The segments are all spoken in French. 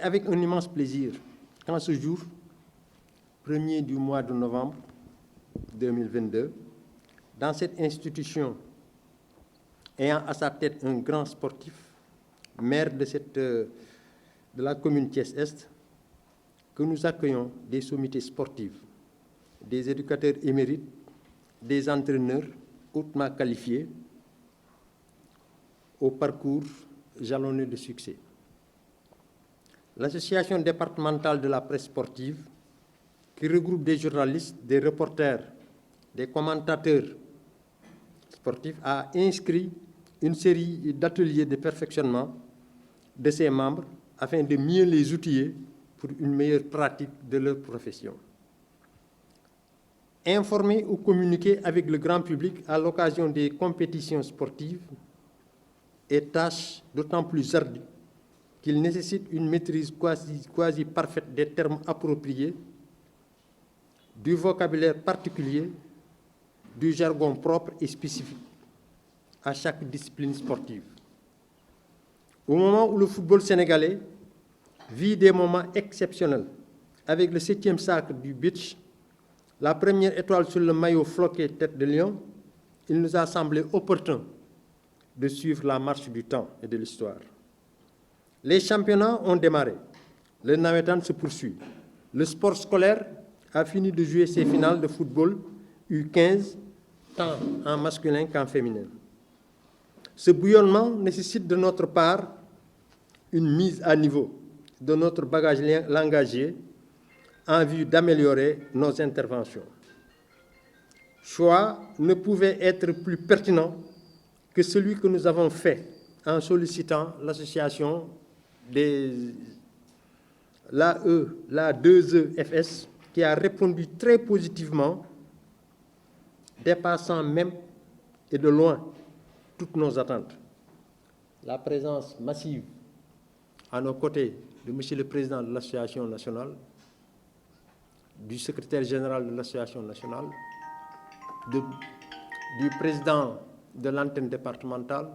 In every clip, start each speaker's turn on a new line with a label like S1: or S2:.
S1: avec un immense plaisir qu'en ce jour, 1er du mois de novembre 2022, dans cette institution ayant à sa tête un grand sportif, maire de la commune Thiès-Est, que nous accueillons des sommités sportives, des éducateurs émérites, des entraîneurs hautement qualifiés, au parcours jalonné de succès. L'association départementale de la presse sportive, qui regroupe des journalistes, des reporters, des commentateurs sportifs, a inscrit une série d'ateliers de perfectionnement de ses membres afin de mieux les outiller pour une meilleure pratique de leur profession. Informer ou communiquer avec le grand public à l'occasion des compétitions sportives est tâche d'autant plus ardue qu'il nécessite une maîtrise quasi parfaite des termes appropriés, du vocabulaire particulier, du jargon propre et spécifique à chaque discipline sportive. Au moment où le football sénégalais vit des moments exceptionnels, avec le 7e sacre du beach, la première étoile sur le maillot floqué tête de lion, il nous a semblé opportun de suivre la marche du temps et de l'histoire. Les championnats ont démarré, le navétane se poursuit. Le sport scolaire a fini de jouer ses finales de football U15, tant en masculin qu'en féminin. Ce bouillonnement nécessite de notre part une mise à niveau de notre bagage langagier en vue d'améliorer nos interventions. Choix ne pouvait être plus pertinent que celui que nous avons fait en sollicitant l'association la 2EFS, qui a répondu très positivement, dépassant même et de loin toutes nos attentes. La présence massive à nos côtés de M. le Président de l'Association nationale, du secrétaire général de l'Association nationale, du président de l'antenne départementale,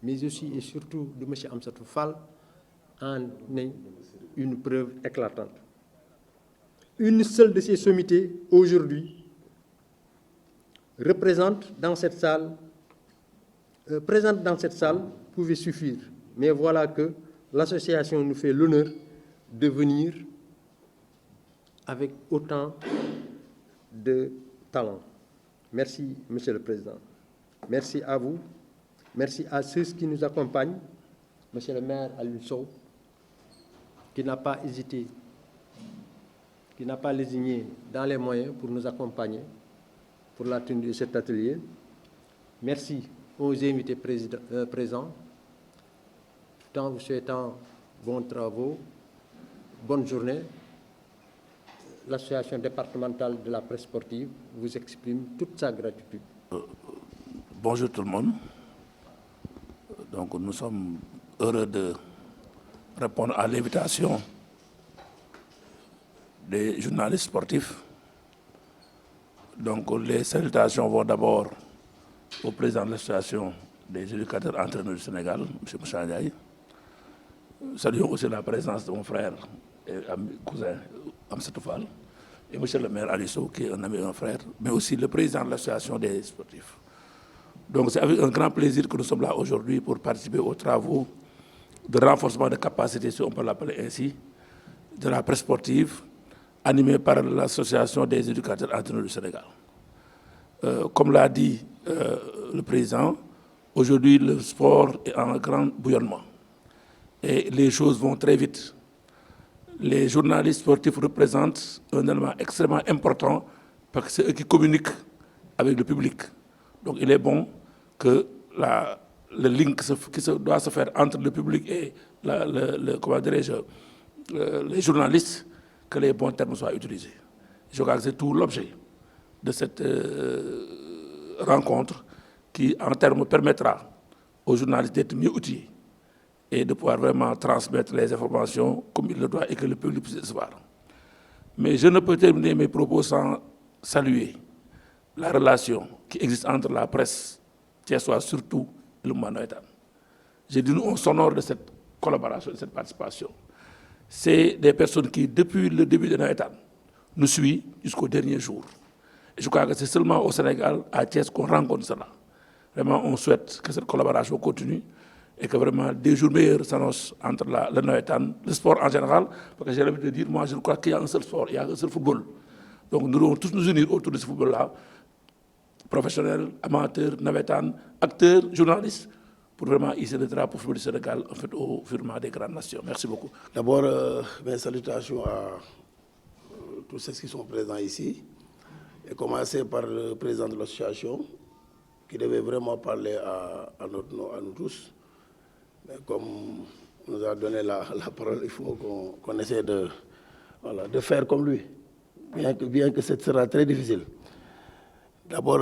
S1: mais aussi et surtout de M. Amsatou Fall, en est une preuve éclatante. Une seule de ces sommités, aujourd'hui, présente dans cette salle, pouvait suffire. Mais voilà que l'association nous fait l'honneur de venir avec autant de talent. Merci, Monsieur le Président. Merci à vous. Merci à ceux qui nous accompagnent. Monsieur le maire Alioune Sow, qui n'a pas hésité, qui n'a pas lésigné dans les moyens pour nous accompagner pour la tenue de cet atelier. Merci aux invités présents, tout en vous souhaitant bons travaux, bonne journée. L'association départementale de la presse sportive vous exprime toute sa gratitude.
S2: Bonjour tout le monde. Donc nous sommes heureux de répondre à l'invitation des journalistes sportifs. Donc les salutations vont d'abord au président de l'association des éducateurs entraîneurs du Sénégal, M. Moussa Ndiaye. Saluons aussi la présence de mon frère et cousin Amsatou Fall et M. le maire Alisso, qui est un ami et un frère, mais aussi le président de l'association des sportifs. Donc c'est avec un grand plaisir que nous sommes là aujourd'hui pour participer aux travaux de renforcement de capacité, si on peut l'appeler ainsi, de la presse sportive, animée par l'association des éducateurs entraîneurs du Sénégal. Comme l'a dit le président, aujourd'hui le sport est en grand bouillonnement et les choses vont très vite. Les journalistes sportifs représentent un élément extrêmement important parce que c'est eux qui communiquent avec le public. Donc il est bon que le link qui doit se faire entre le public et les journalistes, que les bons termes soient utilisés. Je crois que c'est tout l'objet de cette rencontre qui, en termes, permettra aux journalistes d'être mieux outillés et de pouvoir vraiment transmettre les informations comme il le doit et que le public puisse recevoir. Mais je ne peux terminer mes propos sans saluer la relation qui existe entre la presse thiessoise surtout et le mouvement navétane. J'ai dit nous, on s'honore de cette collaboration, de cette participation. c'est des personnes qui, depuis le début de Navetan, nous suivent jusqu'au dernier jour. Et je crois que c'est seulement au Sénégal, à Thiès, qu'on rencontre cela. Vraiment, on souhaite que cette collaboration continue et que vraiment des jours meilleurs s'annoncent entre le Navetan, le sport en général. Parce que j'ai l'habitude de dire, moi je crois qu'il y a un seul sport, il y a un seul football. Donc nous devons tous nous unir autour de ce football-là, professionnels, amateurs, Navetan, acteurs, journalistes, pour vraiment hisser le drapeau football du Sénégal en fait, au firmament des grandes nations. Merci beaucoup.
S3: D'abord, mes salutations à tous ceux qui sont présents ici, et commencer par le président de l'association, qui devait vraiment parler à notre nom, à nous tous. Mais comme on nous a donné la parole, il faut qu'on essaie de faire comme lui, bien que ce sera très difficile. D'abord,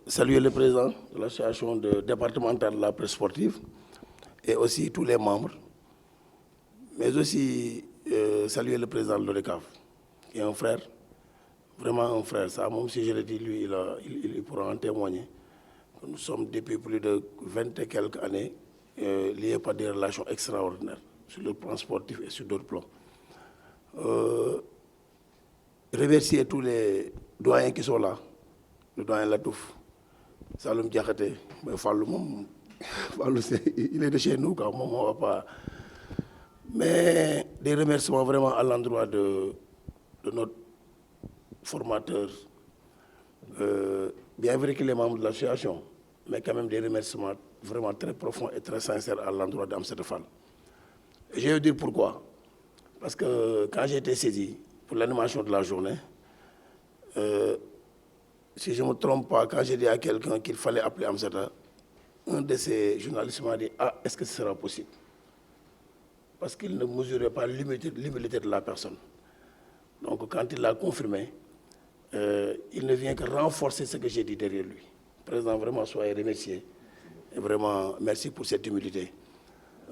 S3: saluer le président de l'association départementale de la presse sportive et aussi tous les membres, mais aussi saluer le président de l'ODCAV, qui est un frère, vraiment un frère. Ça, même si je le dis, lui, il pourra en témoigner. Nous sommes depuis plus de 20 et quelques années liés par des relations extraordinaires sur le plan sportif et sur d'autres plans. Remercier tous les doyens qui sont là, le doyen Latouf, Saloum Diakhaté, Fallou, il est de chez nous, quand on va pas. Mais des remerciements vraiment à l'endroit de notre formateur, bien vrai qu'il est membre de l'association, mais quand même des remerciements vraiment très profonds et très sincères à l'endroit d'Amsatou Fall. Et je vais vous dire pourquoi. Parce que quand j'ai été saisi pour l'animation de la journée, si je ne me trompe pas, quand j'ai dit à quelqu'un qu'il fallait appeler Amsata, un de ces journalistes m'a dit « Ah, est-ce que ce sera possible ?» Parce qu'il ne mesurait pas l'humilité de la personne. Donc quand il l'a confirmé, il ne vient que renforcer ce que j'ai dit derrière lui. Président, vraiment, soyez remercié. Et vraiment, merci pour cette humilité.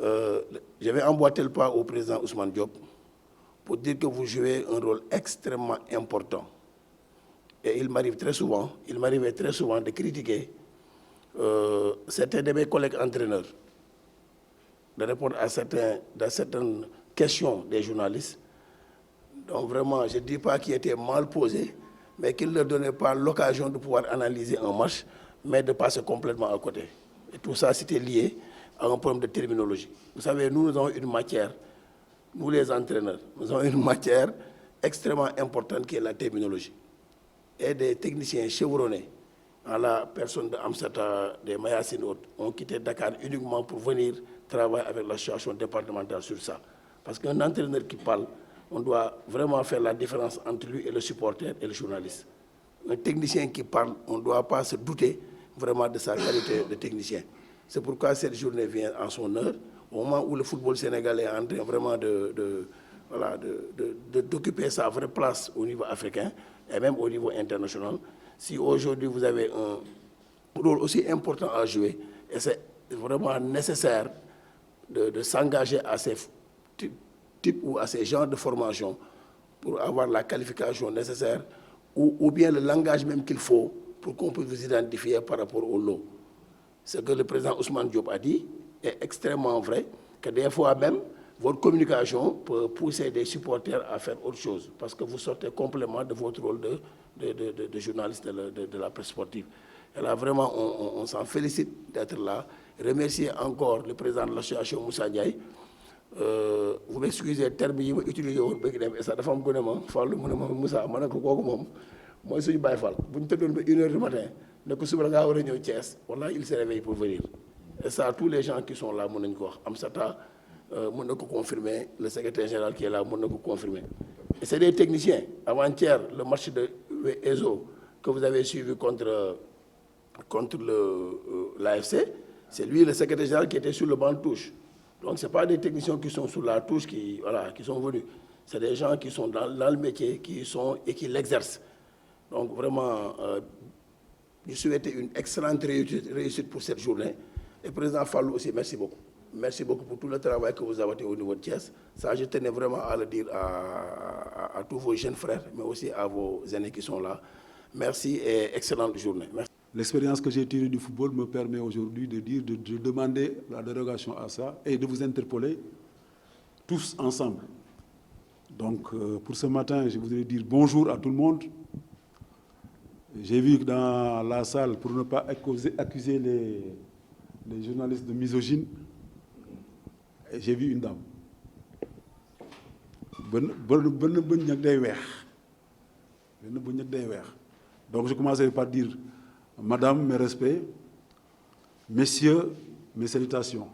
S3: Je vais emboîter le pas au président Ousmane Diop pour dire que vous jouez un rôle extrêmement important. Et il m'arrivait très souvent de critiquer certains de mes collègues entraîneurs, de répondre à certaines questions des journalistes. Donc vraiment, je ne dis pas qu'ils étaient mal posés, mais qu'ils ne leur donnaient pas l'occasion de pouvoir analyser un match, mais de passer complètement à côté. Et tout ça, c'était lié à un problème de terminologie. Vous savez, nous avons une matière, nous les entraîneurs, nous avons une matière extrêmement importante qui est la terminologie. Et des techniciens chevronnés, à la personne de Amsata, de Mayassine, ont quitté Dakar uniquement pour venir travailler avec l'association départementale sur ça. Parce qu'un entraîneur qui parle, on doit vraiment faire la différence entre lui et le supporter et le journaliste. Un technicien qui parle, on ne doit pas se douter vraiment de sa qualité de technicien. C'est pourquoi cette journée vient en son heure, au moment où le football sénégalais est en train vraiment d'occuper sa vraie place au niveau africain et même au niveau international. Si aujourd'hui vous avez un rôle aussi important à jouer, et c'est vraiment nécessaire de s'engager à ces types ou à ces genres de formation pour avoir la qualification nécessaire ou bien le langage même qu'il faut pour qu'on puisse vous identifier par rapport au lot. Ce que le président Ousmane Diop a dit est extrêmement vrai, que des fois même, votre communication peut pousser des supporters à faire autre chose, parce que vous sortez complètement de votre rôle de journaliste de la presse sportive. Et là, vraiment, on s'en félicite d'être là. Remercier encore le président de l'association Moussa Ndiaye. Vous m'excusez, le terme que j'ai utilisé, et ça dafa am ko ne ma Fallou mu ne ma Moussa ma ne ko kooku moom mooy suñu Baye Fall bu ñu tëddoon ba 1h du matin ne ko suba la ngaa war a ñëw Thiès wala il se réveille pour venir. Et ça, tous les gens qui sont là mën nañu ko wax Amsata mën na ko confirmer, le secrétaire général qui est là mën na ko confirmer. Et c'est des techniciens. Avant-hier, le match de EZO que vous avez suivi contre l'AFC, c'est lui, le secrétaire général, qui était sur le banc de touche. Donc, ce n'est pas des techniciens qui sont sur la touche qui sont venus. C'est des gens qui sont dans le métier, et qui l'exercent. Donc, vraiment, je souhaite une excellente réussite pour cette journée. Et président Fallou aussi, merci beaucoup. Merci beaucoup pour tout le travail que vous avez fait au niveau de Thiès. Ça, je tenais vraiment à le dire à tous vos jeunes frères, mais aussi à vos aînés qui sont là. Merci et excellente journée. Merci.
S4: L'expérience que j'ai tirée du football me permet aujourd'hui de demander la dérogation à ça et de vous interpeller tous ensemble Donc, pour ce matin, je voudrais dire bonjour à tout le monde. J'ai vu que dans la salle, pour ne pas accuser les journalistes de misogyne, j'ai vu une dame. Donc, je commencerai par dire, Madame, mes respects, Messieurs, mes salutations.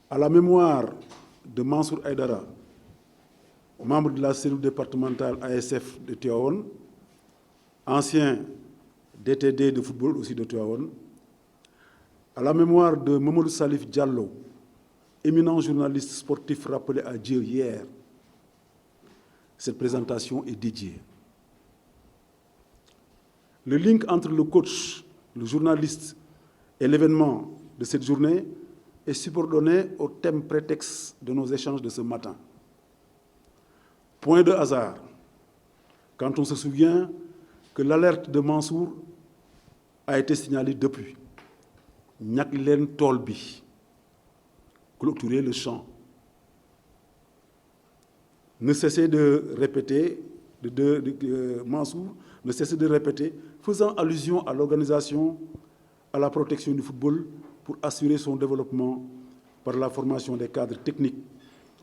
S4: À la mémoire de Mansour Aïdara, membre de la cellule départementale ASF de Tivaouane, ancien DTD de football aussi de Tivaouane, à la mémoire de Mamadou Salif Diallo, éminent journaliste sportif rappelé à Dieu hier, cette présentation est dédiée. Le link entre le coach, le journaliste et l'événement de cette journée est subordonné au thème prétexte de nos échanges de ce matin. Point de hasard, quand on se souvient que l'alerte de Mansour a été signalée depuis. Nyaklen Tolbi, clôturer le champ. Ne cessez de répéter, Mansour ne cessait de répéter, faisant allusion à l'organisation, à la protection du football pour assurer son développement par la formation des cadres techniques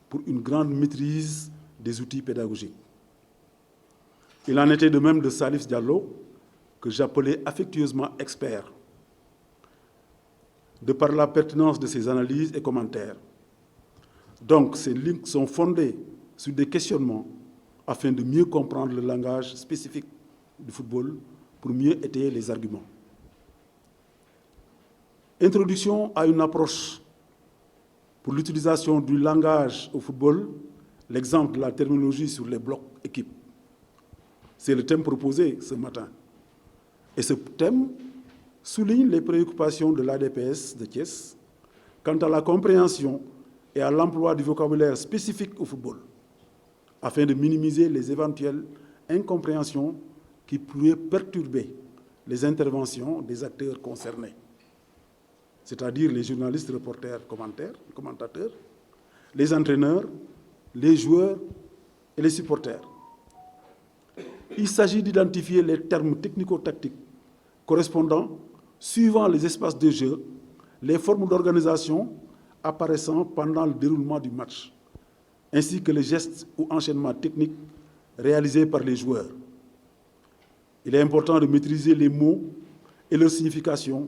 S4: pour une grande maîtrise des outils pédagogiques. Il en était de même de Salif Diallo, que j'appelais affectueusement expert, de par la pertinence de ses analyses et commentaires. Donc, ces links sont fondés sur des questionnements afin de mieux comprendre le langage spécifique du football pour mieux étayer les arguments. Introduction à une approche pour l'utilisation du langage au football, l'exemple de la terminologie sur les blocs équipes. C'est le thème proposé ce matin. Et ce thème souligne les préoccupations de l'ADPS de Thiès quant à la compréhension et à l'emploi du vocabulaire spécifique au football, afin de minimiser les éventuelles incompréhensions qui pourraient perturber les interventions des acteurs concernés, c'est-à-dire les journalistes, reporters, commentateurs, les entraîneurs, les joueurs et les supporters. Il s'agit d'identifier les termes technico-tactiques correspondant, suivant les espaces de jeu, les formes d'organisation apparaissant pendant le déroulement du match, ainsi que les gestes ou enchaînements techniques réalisés par les joueurs. Il est important de maîtriser les mots et leur signification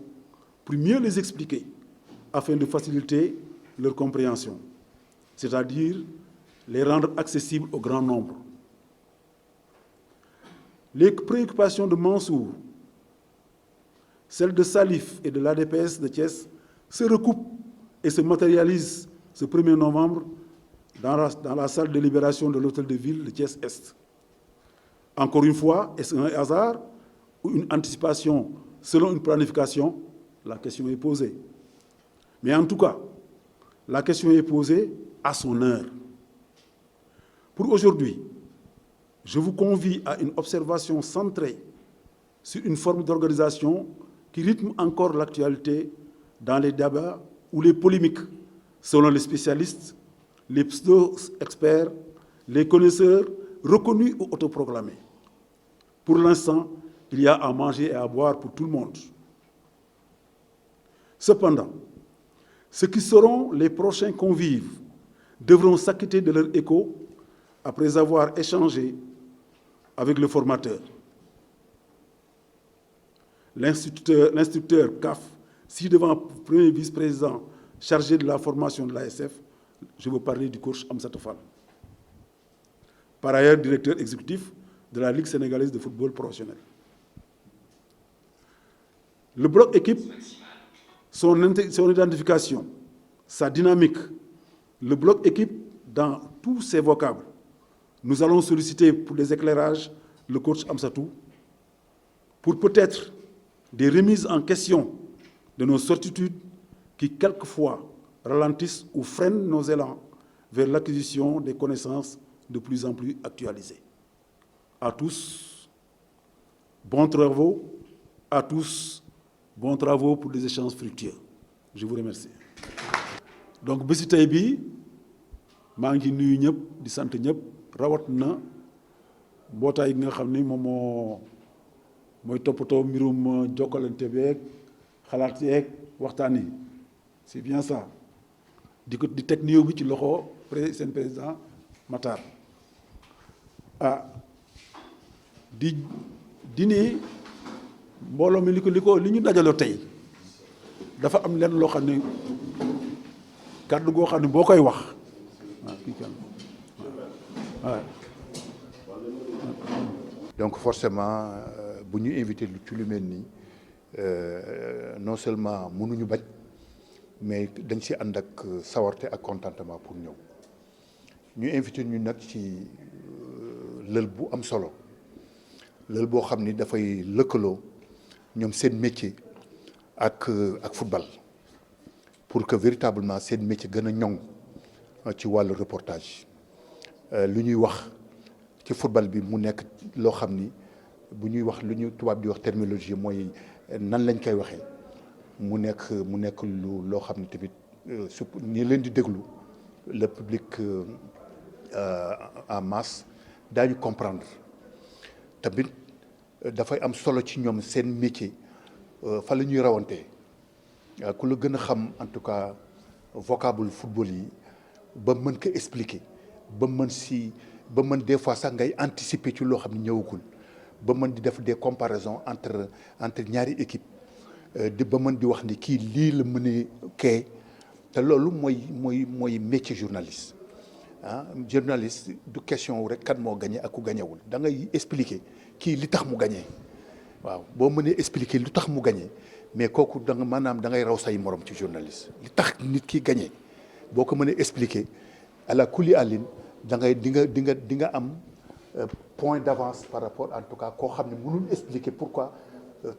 S4: pour mieux les expliquer, afin de faciliter leur compréhension, c'est-à-dire les rendre accessibles au grand nombre. Les préoccupations de Mansour, celles de Salif et de l'ADPS de Thiès, se recoupent et se matérialisent ce 1er novembre dans la salle de libération de l'hôtel de ville de Thiès-Est. Encore une fois, est-ce un hasard ou une anticipation selon une planification? La question est posée. Mais en tout cas, la question est posée à son heure. Pour aujourd'hui, je vous convie à une observation centrée sur une forme d'organisation qui rythme encore l'actualité dans les débats ou les polémiques, selon les spécialistes, les pseudo-experts, les connaisseurs reconnus ou autoproclamés. Pour l'instant, il y a à manger et à boire pour tout le monde. Cependant, ceux qui seront les prochains convives devront s'acquitter de leur écho après avoir échangé avec le formateur. L'instructeur CAF, ci-devant premier vice-président chargé de la formation de l'ASF, je veux parler du coach Amsatou Fall. Par ailleurs, directeur exécutif de la Ligue sénégalaise de football professionnel. Le bloc équipe, son identification, sa dynamique, le bloc équipe dans tous ses vocables. Nous allons solliciter pour des éclairages le coach Amsatou pour peut-être des remises en question de nos certitudes qui quelquefois ralentissent ou freinent nos élans vers l'acquisition des connaissances de plus en plus actualisées. À tous, bons travaux. À tous, bons travaux pour des échanges fructueux. Je vous remercie. Donc, bési tay bi maa ngi nuyu ñëpp di sant ñëpp rawat na mbootaay gi nga xam ni moom mooy toppatoo mbirum jokkalante beeg xalaat yeeg waxtaan yi c'est bien ça di teg nuyoo bi ci loxo seen président Matar di ni mbooloo mi li ñu dajaloo tey dafa am lenn loo xam ne kàddu goo xam ne boo koy wax
S5: donc forcément bu ñu invité ci lu mel nii non seulement mënuñu bañ mais dañ si ànd ak sawarte ak contentement pour ñëw ñu invité ñu nag ci lël bu am solo lël boo xam ni dafay lëkkaloo ñoom seen métier ak football pour que véritablement seen métier gën a ñoŋ ci wàllu reportage lu ñuy wax ci football bi mu nekk loo xam ni bu ñuy wax lu ñu tubaab di wax terminologie mooy nan lañ koy waxee mu nekk loo xam ne tamit su ñi leen di déglu le public en masse daañu comprendre tamit dafay am solo ci ñoom seen métier fa la ñuy rawantee ku la gën a xam en tout cas vocable football yi ba mën ko expliquer ba mën des fois sax ngay anticiper ci loo xam ne ñëwagul ba mën di def des comparaisons entre ñaari équipe ba mën di wax ni kii lii la mënee kee te loolu mooy métier journaliste journaliste du question rek kan moo gagné ak ku gagnéwul da ngay expliquer kii li tax mu gagné waaw boo mënee expliquer lu tax mu gagné mais kooku da nga maanaam da ngay raw say morom ci journaliste li tax nit ki gagné boo ko mënee expliquer à la kuli àllin da ngay di nga am point d'avance par rapport en tout cas koo xam ne mënul expliquer pourquoi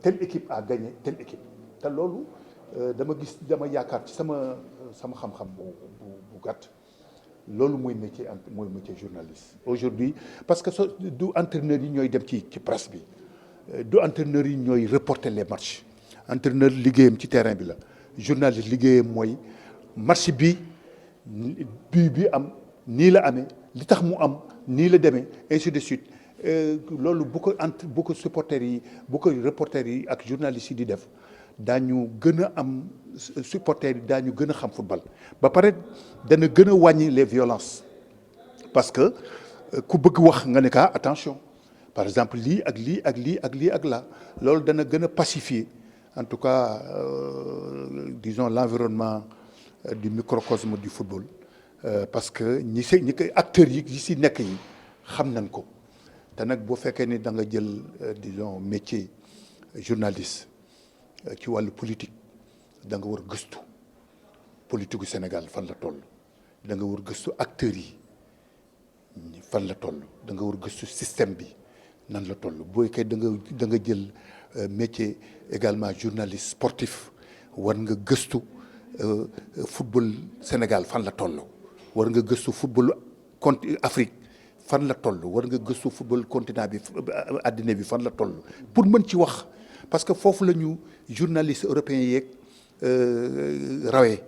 S5: telle équipe a gagné telle équipe te loolu dama yaakaar ci sama xam-xam bu gàtt loolu mooy métier journaliste aujourd'hui parce que du entraîneurs yi ñooy dem ci presse bi du entraîneurs yi ñooy reporter les matchs entraîneur liggéeyam ci terrain bi la journaliste liggéeyam mooy match bi am nii la amee li tax mu am nii la demee ainsi de suite loolu bu ko supporters yi bu ko reporters yi ak journalistes yi di def daañu gën a am supporters yi daañu gën a xam football ba pare dana gën a wàññi les violences parce que ku bëgg wax nga ne ka attention par exemple lii ak lii ak lii ak lii ak laa loolu dana gën a pacifier en tout cas disons l'environnement du microcosme du football parce que ñi koy acteurs yi si nekk yi xam nañ ko te nag boo fekkee ni da nga jël disons métier journaliste ci wàllu politique da nga war gëstu politique gu Sénégal fan la toll da nga war gëstu acteurs yi fan la toll da nga war gëstu système bi nan la toll booy kay da nga jël métier également journaliste sportif war nga gëstu football Sénégal fan la toll war nga gëstu football Afrique fan la toll war nga gëstu football continent bi àddina bi fan la toll pour mën ci wax parce que foofu la ñu journalistes européens yeeg rawee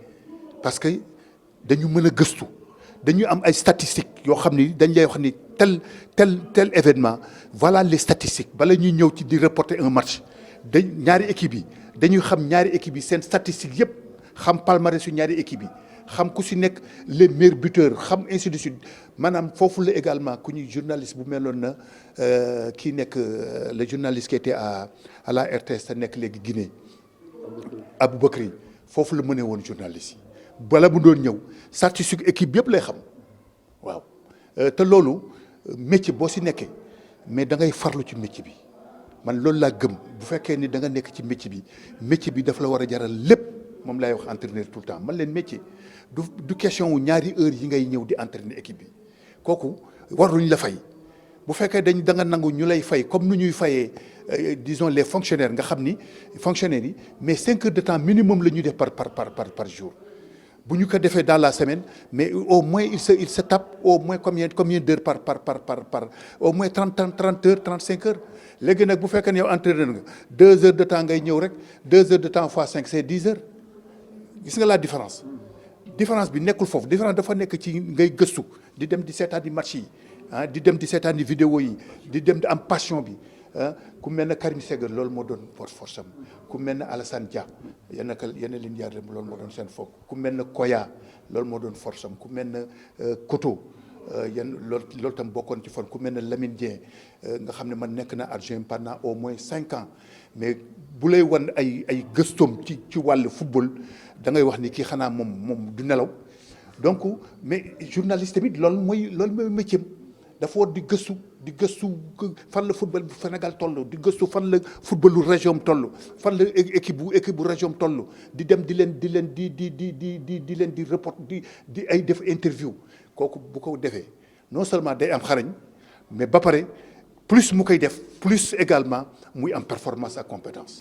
S5: parce que dañu mën a gëstu dañu am ay statistiques yoo xam ni dañ lay wax ni tel événement voilà les statistiques bala ñuy ñëw ci di reporter un match ñaari équipes yi dañuy xam ñaari équipes yi seen statistiques yëpp xam palmarès su ñaari équipes yi xam ku si nekk les meilleurs buteurs xam ainsi de suite maanaam foofu la également ku ñuy journaliste bu meloon na kii nekk le journaliste qui était à la RTS te nekk léegi Guinée Aboubacry foofu la mënee woon journaliste yi bala mu doon ñëw statistique équipe yëpp lay xam waaw te loolu métier boo si nekkee mais da ngay farlu ci métier bi man loolu laa gëm bu fekkee ni da nga nekk ci métier bi dafa la war a jaral lépp moom laay wax entraîneur tout le temps man leen métier du question wu ñaari heures yi ngay ñëw di entraîner équipe bi kooku waruñ la fay bu fekkee da nga nangu ñu lay fay comme nu ñuy fayee disons les fonctionnaires nga xam ni fonctionnaires yi mais 5 heures de temps minimum la ñuy def par jour bu ñu ko defee dans la semaine mais au moins il se tape au moins combien d'heures par au moins 30 heures 35 heures léegi nag bu fekkee ne yow entraîneur nga 2 heures de temps ngay ñëw rek 2 heures de temps fois 5 c'est 10 heures gis nga la différence différence bi nekkul foofu différence dafa nekk ci ngay gëstu di dem di seetaan di match yi di dem di seetaan di vidéo yi di dem di am passion bi ku mel ne Karim Ségué loolu moo doon force am ku mel ne Alassane Dia yenn leen yar loolu moo doon seen foog ku mel ne Koya loolu moo doon force am ku mel ne Koto loolu tam bokkoon ci fan ku mel ne Lamine Dieng nga xam ne man nekk na adjoint pendant au moins 5 ans mais bu lay wan ay gëstoom ci wàllu football da ngay wax ni kii xanaa moom du nelaw donc mais journaliste tamit loolu mooy métier dafa war di gëstu fan la football bu Sénégal toll di gëstu fan la footballu région toll fan la équipe bu région toll di dem di leen report di ay def interview kooku bu ko defee non seulement day am xarañ mais ba pare plus mu koy def plus également muy am performance ak compétence.